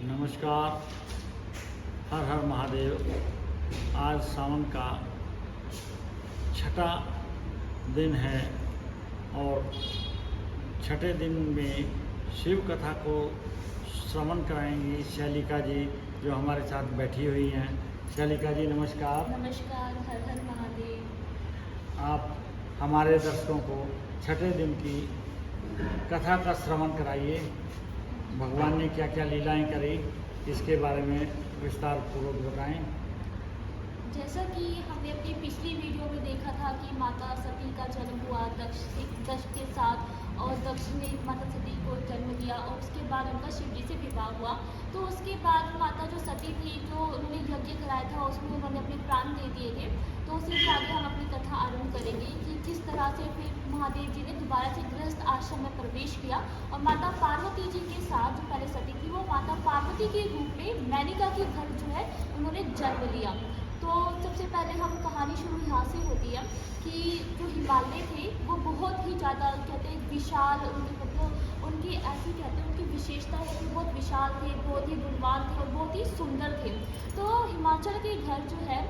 नमस्कार। हर हर महादेव। आज सावन का छठा दिन है और छठे दिन में शिव कथा को श्रवण कराएंगी शैलिका जी, जो हमारे साथ बैठी हुई हैं। शैलिका जी नमस्कार। नमस्कार। हर हर महादेव। आप हमारे दर्शकों को छठे दिन की कथा का श्रवण कराइए। भगवान ने क्या क्या लीलाएं करी, इसके बारे में विस्तार पूर्वक बताएं। जैसा कि हमने अपनी पिछली वीडियो में देखा था कि माता सती का जन्म हुआ दक्ष के साथ, और दक्ष ने माता सती को जन्म दिया और उसके बाद उनका शिव जी से विवाह हुआ। तो उसके बाद माता जो सती थी, जो उन्होंने यज्ञ कराया था, उसमें उन्होंने अपने प्राण दे दिए थे। तो उसी से आगे हम अपनी कथा आरंभ करेंगे कि किस तरह से फिर महादेव जी ने दोबारा से गृहस्थ आश्रम में प्रवेश किया और माता पार्वती जी के साथ, जो पहले सती थी, वो माता पार्वती के रूप में मेनका के घर जो है उन्होंने जन्म लिया। तो सबसे पहले हम कहानी शुरू यहाँ से होती है कि जो हिमालय थे वो बहुत ही ज़्यादा कहते हैं विशाल, उनकी ऐसी कहते हैं उनकी विशेषता है कि बहुत विशाल थे, बहुत ही गुणवान थे और बहुत ही सुंदर थे। तो हिमाचल के घर जो है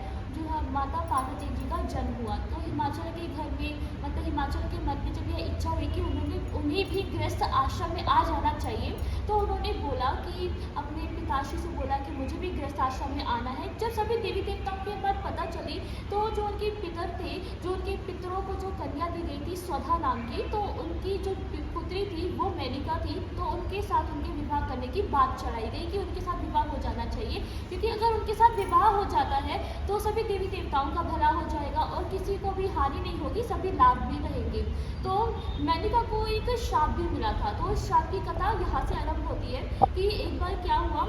माता पार्वती जी का जन्म हुआ। तो हिमाचल के घर में मतलब हिमाचल के मन में जब यह इच्छा हुई कि उन्हें भी गृहस्थ आश्रम में आ जाना चाहिए, तो उन्होंने बोला कि अपने पिताश्री से बोला कि मुझे भी गृहस्थ आश्रम में आना है। जब सभी देवी देवताओं की बात पता चली, तो जो उनके पितर थे, जो उनके पितरों को जो कन्या दी गई थी स्वधा नाम की, तो उनकी जो पुत्री थी वो मेनका थी। तो उनके साथ उनके विवाह करने की बात चढ़ाई गई कि उनके साथ विवाह हो जाना चाहिए, क्योंकि अगर उनके साथ विवाह हो जाता है तो सभी देवी देवताओं का भला हो जाएगा और किसी को भी हानि नहीं होगी, सभी लाभ भी रहेंगे। तो मेनका को एक श्राप भी मिला था। तो उस श्राप की कथा यहाँ से आरंभ होती है कि एक बार क्या हुआ,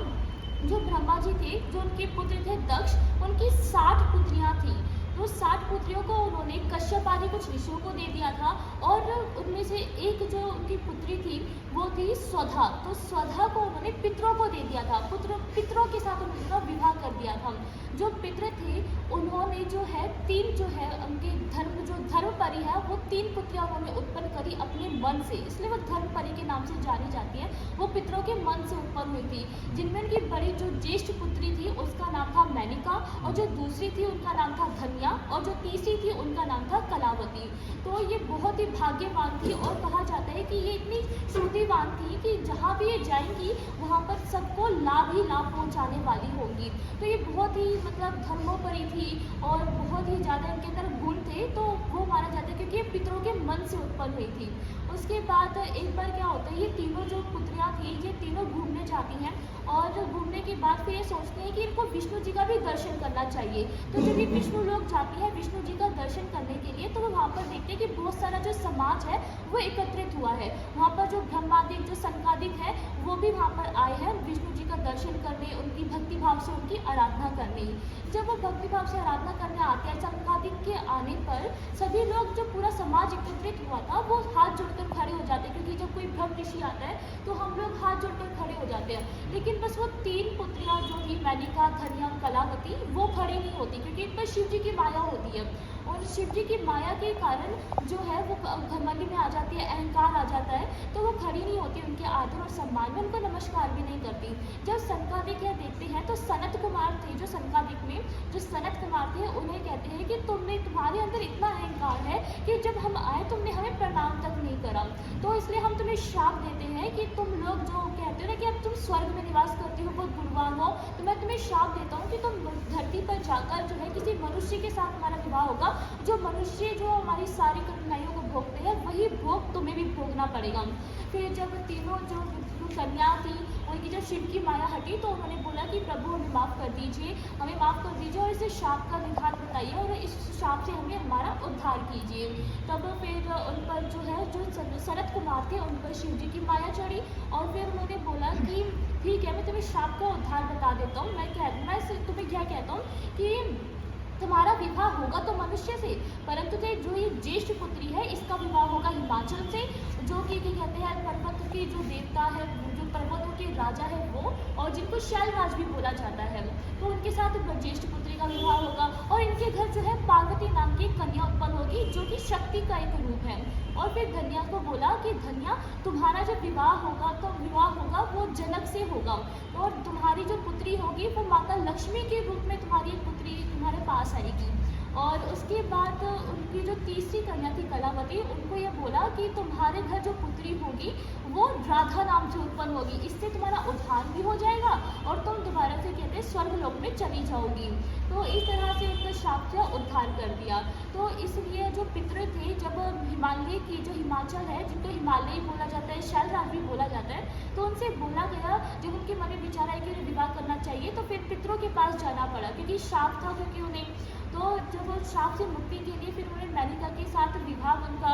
जो ब्रह्मा जी थे, जो उनके पुत्र थे दक्ष, उनकी 60 पुत्रियां थी। तो 60 पुत्रियों को उन्होंने कश्यप आदि कुछ ऋषियों को दे दिया था, और उनमें से एक जो उनकी पुत्री थी वो थी स्वधा। तो स्वधा को उन्होंने पितरों को दे दिया था, पितरों के साथ उनका विवाह कर दिया था। जो पितर थे उन्होंने जो है उनके धर्मपरी है, वो 3 पुत्रियां उन्होंने उत्पन्न करी अपने मन से, इसलिए वो धर्मपरी के नाम से जानी जाती है। वो पितरों के मन से उत्पन्न हुई थी, जिनमें उनकी बड़ी जो ज्येष्ठ पुत्री थी उसका नाम था मेनका, और जो दूसरी थी उनका नाम था धन्या, और जो तीसरी थी उनका नाम था कलावती। तो ये बहुत ही भाग्यवान थी, और कहा जाता है कि ये इतनी श्रुतिवान थी कि जहाँ भी ये जाएंगी वहाँ पर सबको लाभ ही लाभ पहुँचाने वाली होंगी। तो ये बहुत ही मतलब धर्मोपरी थी और बहुत ही ज़्यादा इनके अंदर गुण थे, तो वो माना जाता है क्योंकि ये पितरों के मन से उत्पन्न हुई थी। उसके बाद एक बार क्या होता है, ये तीनों जो पुत्रियाँ थी ये तीनों घूमने जाती हैं, और घूमने के बाद फिर ये सोचते हैं कि इनको विष्णु जी का भी दर्शन करना चाहिए। तो जब ये विष्णु लोग जाती है विष्णु जी का दर्शन करने के लिए, तो वो वहाँ पर देखते हैं कि बहुत सारा जो समाज है वो एकत्रित हुआ है। वहाँ पर जो ब्रह्मादिक जो सनकादिक है वो भी वहाँ पर आए हैं विष्णु जी का दर्शन करने, उनकी भक्ति भाव से उनकी आराधना करने। जब वो भक्ति भाव से आराधना करने आते हैं, सनकादिक के आने पर सभी लोग, जो पूरा समाज एकत्रित हुआ था, वो हाथ जोड़कर खड़े हो जाते हैं, क्योंकि जब कोई ब्रह्म ऋषि आता है तो हम लोग हाथ जोड़कर खड़े हो जाते हैं। लेकिन बस वो 3 पुत्रियां जो थी मेनका, धन्या, कलावती, वो खड़ी नहीं होती, क्योंकि इन पर शिव जी की माया होती है, और शिव जी की माया के कारण जो है वो घमंड में आ जाती है, अहंकार आ जाता है, तो वो खड़ी नहीं होती उनके आदर और सम्मान में, उनको नमस्कार भी नहीं करती। जब सनकादिक यह देखते हैं तो सनत कुमार थे, जो सनकादिक में जो सनत कुमार थे, उन्हें कहते हैं कि तुम्हारे अंदर इतना अहंकार है कि जब हम आए तुमने हमें प्रणाम तक नहीं करा, तो इसलिए हम तुम्हें श्राप देते हैं कि तुम लोग जो कहते हो ना कि अब तुम स्वर्ग में निवास करते हो, बहुत गुणवान हो, तो मैं तुम्हें श्राप देता हूँ कि तुम धरती पर जाकर जो है किसी मनुष्य के साथ तुम्हारा विवाह होगा। जो मनुष्य जो हमारी सारी कठिनाइयों को भोगते हैं वही भोग तुम्हें भी भोगना पड़ेगा। फिर जब तीनों जो कन्या थी उनकी जब शिव की माया हटी, तो उन्होंने बोला कि प्रभु हमें माफ़ कर दीजिए, हमें माफ़ कर दीजिए, और इस श्राप का निघात बताइए और इस श्राप से हमें हमारा उद्धार कीजिए। तब फिर उन पर जो है जो सनत कुमार थे उन पर शिव जी की माया चढ़ी, और फिर उन्होंने बोला कि ठीक है, मैं तुम्हें श्राप का उद्धार बता देता हूँ। मैं तुम्हें क्या कहता हूँ कि तुम्हारा विवाह होगा तो मनुष्य से, परंतु जो ये ज्येष्ठ पुत्री है इसका विवाह होगा हिमाचल से, जो कि क्या कहते हैं पर्वत के जो देवता है, जो पर्वतों के राजा है वो, और जिनको शैलराज भी बोला जाता है, तो उनके साथ ज्येष्ठ पुत्री का विवाह होगा, और इनके घर जो है पार्वती नाम की कन्या उत्पन्न होगी, जो कि शक्ति का एक रूप है। और फिर धन्या को बोला कि धन्या तुम्हारा जब विवाह होगा तो विवाह होगा वो जनक से होगा। और तुम्हारी जो पुत्री होगी वो माता लक्ष्मी के रूप में तुम्हारी पुत्री तुम्हारे पास आएगी। और उसके बाद उनकी जो तीसरी कन्या थी कलावती, उनको ये बोला कि तुम्हारे घर जो पुत्री होगी वो राधा नाम से उत्पन्न होगी, इससे तुम्हारा उद्धार भी हो जाएगा और तुम दोबारा से कहते हैं स्वर्गलोक में चली जाओगी। तो इस तरह से उनका श्राप से उद्धार कर दिया। तो इसलिए जो पितृ थे, जब हिमालय की जो हिमाचल है जिनको हिमालय बोला जाता है, शैलराज भी बोला जाता है, तो उनसे बोला गया, जब उनके मन में विचार आया कि उन्हें विवाह करना चाहिए, तो फिर पितरों के पास जाना पड़ा क्योंकि श्राप था, क्योंकि उन्हें तो जब वो श्राप से मुक्ति के लिए फिर उन्होंने मेनका के साथ विवाह उनका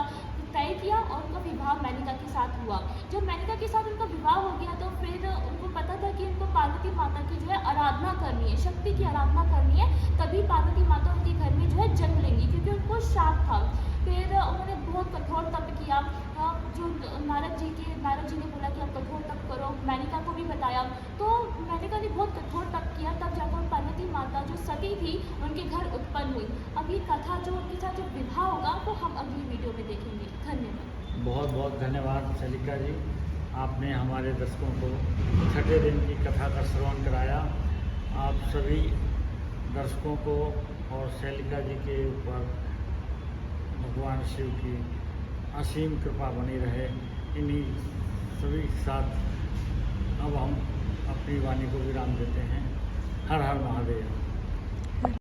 तय किया और उनका विवाह मेनका के साथ हुआ। जब मेनका के साथ उनका विवाह हो गया तो फिर उनको पता था कि उनको पार्वती माता की जो है आराधना करनी है, शक्ति की आराधना करनी है, तभी पार्वती माता उनके घर में जो है जन्म लेंगी, क्योंकि उनको श्राप था। फिर उन्होंने बहुत कठोर तप किया। जो नारद जी ने बोला कि आप कठोर तप करो, मेनका को भी बताया, तो मेनका ने बहुत कठोर तप किया, तब जाकर पार्वती माता जो सती थी उनके घर उत्पन्न हुई। अब ये कथा जो उनके साथ जो विवाह होगा वो हम अगली वीडियो में देखेंगे। धन्यवाद। बहुत बहुत धन्यवाद शैलिका जी, आपने हमारे दर्शकों को छठे दिन की कथा का श्रवण कराया। आप सभी दर्शकों को और शैलिका जी के ऊपर भगवान शिव की असीम कृपा बनी रहे। इन्हीं सभी के साथ अब हम अपनी वाणी को विराम देते हैं। हर हर महादेव।